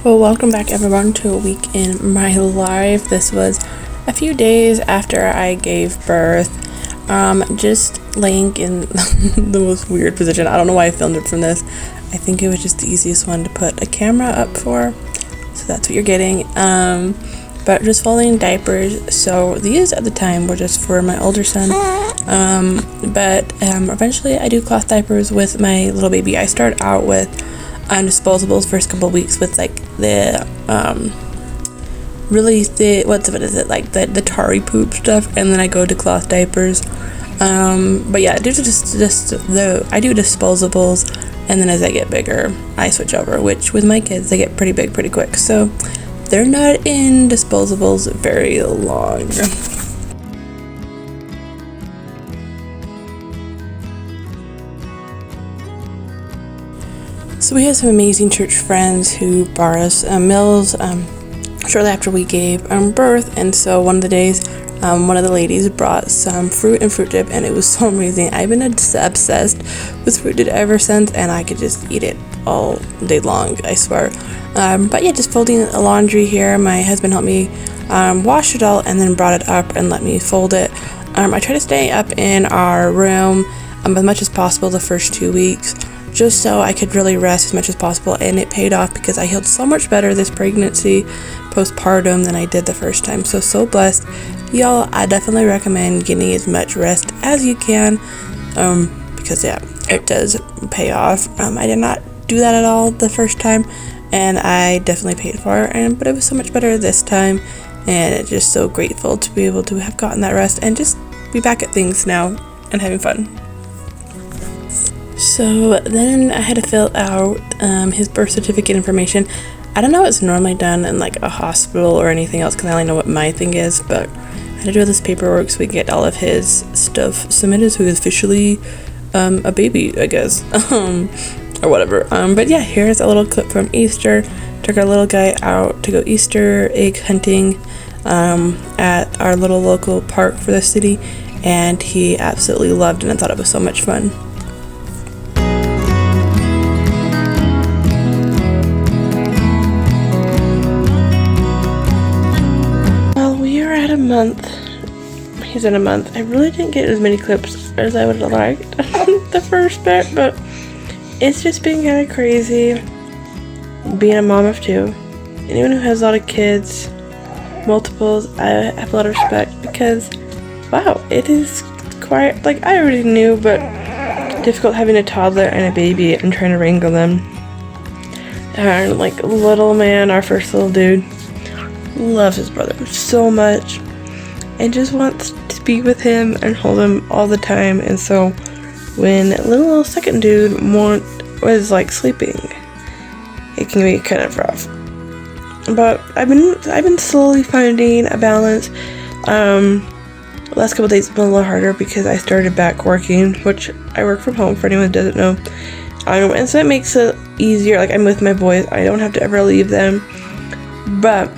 Well, welcome back everyone to a week in my life. This was a few days after I gave birth. Just laying in the most weird position. I don't know why I filmed it from this. I think it was just the easiest one to put a camera up for. So that's what you're getting. But just folding diapers. So these at the time were just for my older son. But eventually I do cloth diapers with my little baby. I start out with disposables first couple of weeks with like the really thick, what is it, like the tarry poop stuff, and then I go to cloth diapers. But yeah, I do disposables, and then as I get bigger I switch over, which with my kids they get pretty big pretty quick, so they're not in disposables very long. So we had some amazing church friends who brought us meals shortly after we gave birth, and so one of the days one of the ladies brought some fruit and fruit dip, and it was so amazing. I've been obsessed with fruit dip ever since, and I could just eat it all day long, I swear. But yeah, just folding the laundry here. My husband helped me wash it all and then brought it up and let me fold it. I try to stay up in our room as much as possible the first 2 weeks, just so I could really rest as much as possible, and it paid off because I healed so much better this pregnancy postpartum than I did the first time. So blessed. Y'all, I definitely recommend getting as much rest as you can, because yeah, it does pay off. I did not do that at all the first time, and I definitely paid for it, but it was so much better this time, and it's just so grateful to be able to have gotten that rest and just be back at things now and having fun. So then I had to fill out his birth certificate information. I don't know if it's normally done in like a hospital or anything else, because I only know what my thing is, but I had to do all this paperwork so we can get all of his stuff submitted so he's officially a baby, I guess, or whatever. But yeah, here's a little clip from Easter. Took our little guy out to go Easter egg hunting at our little local park for the city, and he absolutely loved it and I thought it was so much fun. A month. He's in a month. I really didn't get as many clips as I would have liked the first bit, but it's just been kind of crazy being a mom of two. Anyone who has a lot of kids, multiples, I have a lot of respect, because wow, it is quite, like, I already knew, but difficult having a toddler and a baby and trying to wrangle them. And like little man, our first little dude, loves his brother so much and just wants to be with him and hold him all the time, and so when little second dude was like sleeping, it can be kind of rough. But I've been slowly finding a balance. The last couple of days have been a little harder because I started back working, which I work from home for anyone that doesn't know, and so that makes it easier. Like, I'm with my boys, I don't have to ever leave them, but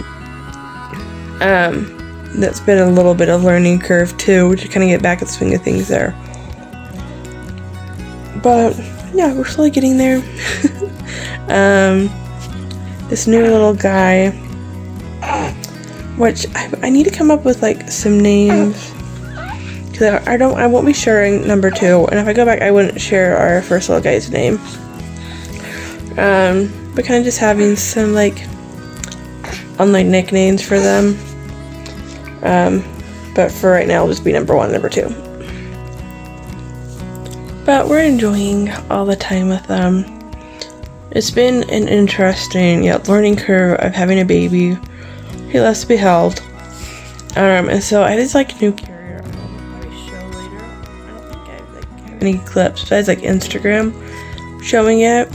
that's been a little bit of learning curve too, to kind of get back at the swing of things there. But yeah, we're slowly getting there. This new little guy, which I need to come up with like some names, because I won't be sharing number 2, and if I go back I wouldn't share our first little guy's name. But kind of just having some like online nicknames for them. But for right now, it'll just be number 1, number 2. But we're enjoying all the time with them. It's been an interesting learning curve of having a baby. He loves to be held. And so I just like new carrier. I'll probably show later. I don't think I have any clips besides like Instagram showing it.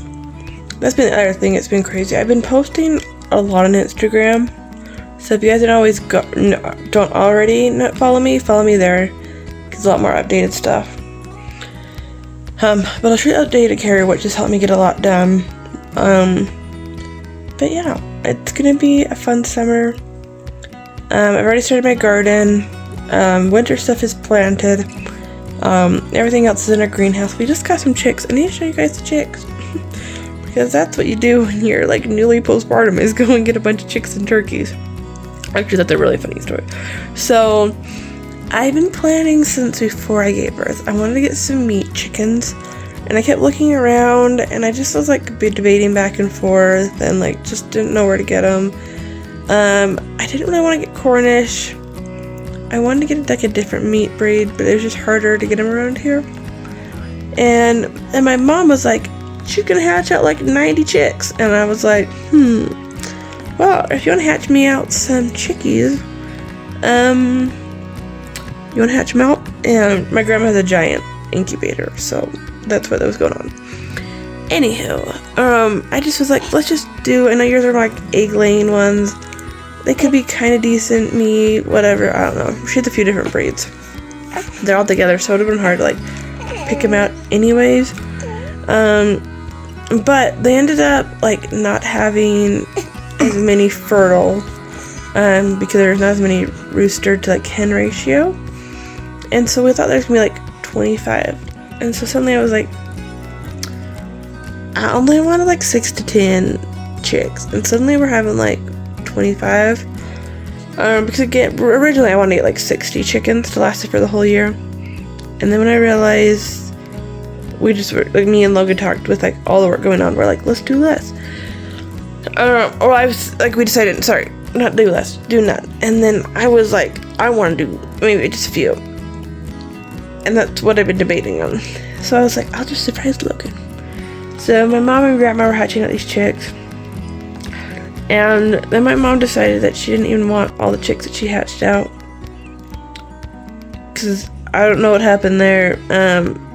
That's been the other thing. It's been crazy. I've been posting a lot on Instagram. So if you guys don't already follow me there, because a lot more updated stuff. But I'll show you updated carrier, which has helped me get a lot done. But yeah, it's gonna be a fun summer. I've already started my garden. Winter stuff is planted. Everything else is in a greenhouse. We just got some chicks. I need to show you guys the chicks. because that's what you do when you're like newly postpartum, is go and get a bunch of chicks and turkeys. Actually, that's a really funny story. So I've been planning since before I gave birth. I wanted to get some meat chickens, and I kept looking around, and I just was like debating back and forth, and like just didn't know where to get them. I didn't really want to get Cornish. I wanted to get like a different meat breed, but it was just harder to get them around here. And my mom was like, "You can hatch out like 90 chicks," and I was like, well, if you want to hatch me out some chickies, you want to hatch them out? And my grandma has a giant incubator, so that's what was going on. Anywho, I just was like, let's just do, I know yours are like egg-laying ones. They could be kind of decent meat, whatever, I don't know. She had a few different breeds. They're all together, so it would have been hard to like pick them out anyways. But they ended up like not having as many fertile, because there's not as many rooster to like hen ratio. And so we thought there's gonna be like 25. And so suddenly I was like, I only wanted like 6 to 10 chicks. And suddenly we're having like 25. Because again, originally I wanted to get like 60 chickens to last it for the whole year. And then when I realized we just were, like, me and Logan talked with like all the work going on, we're like, let's do less. Or I was like, we decided, sorry, not do less, do none. And then I was like, I want to do maybe just a few. And that's what I've been debating on. So I was like, I'll just surprise Logan. So my mom and grandma were hatching out these chicks. And then my mom decided that she didn't even want all the chicks that she hatched out. Because I don't know what happened there.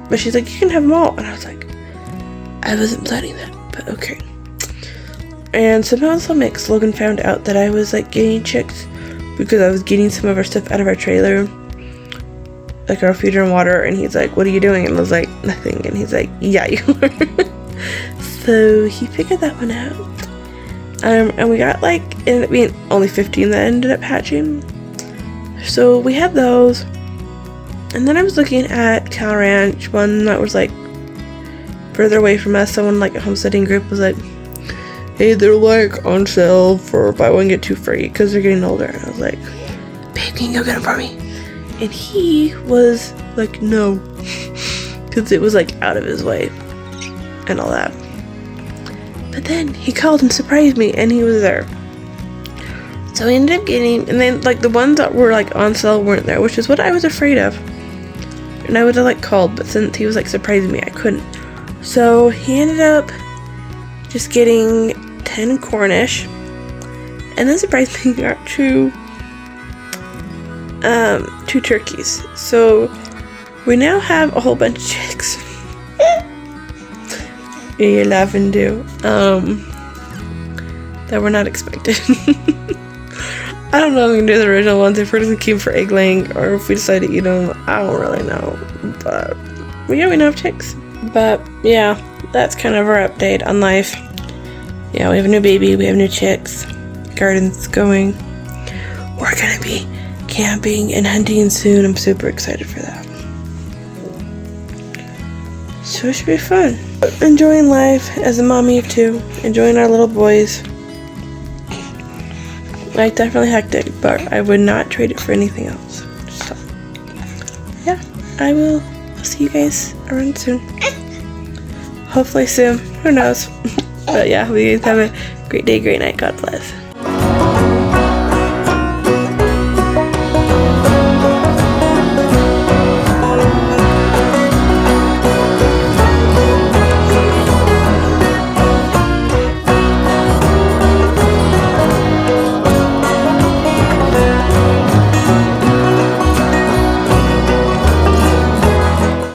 But she's like, you can have them all. And I was like, I wasn't planning that, but okay. And somehow in some mix, Logan found out that I was like getting chicks because I was getting some of our stuff out of our trailer, like our feeder and water. And he's like, what are you doing? And I was like, nothing. And he's like, yeah, you are. So he figured that one out. And we got like, it ended up being only 15 that ended up hatching. So we had those. And then I was looking at Cal Ranch, one that was like further away from us. Someone like a homesteading group was like, hey, they're like on sale for buy one get two free because they're getting older. And I was like, babe, can you go get them for me? And he was like, no, because it was like out of his way and all that. But then he called and surprised me, and he was there. So we ended up getting, and then like the ones that were like on sale weren't there, which is what I was afraid of. And I would have like called, but since he was like surprising me, I couldn't. So he ended up just getting 10 Cornish, and then surprisingly got two turkeys. So we now have a whole bunch of chicks. Yeah, you're laughing too. That were not expected. I don't know if we can do the original ones, if we're just gonna keep them for egg laying, or if we decide to eat them. I don't really know. But yeah, we now have chicks. But yeah, that's kind of our update on life. Yeah, we have a new baby, we have new chicks, garden's going. We're gonna be camping and hunting soon. I'm super excited for that. So it should be fun. Enjoying life as a mommy of two, enjoying our little boys. Like, definitely hectic, but I would not trade it for anything else. So yeah, I'll see you guys around soon. Hopefully soon, who knows. But yeah, hope you guys have a great day, great night. God bless.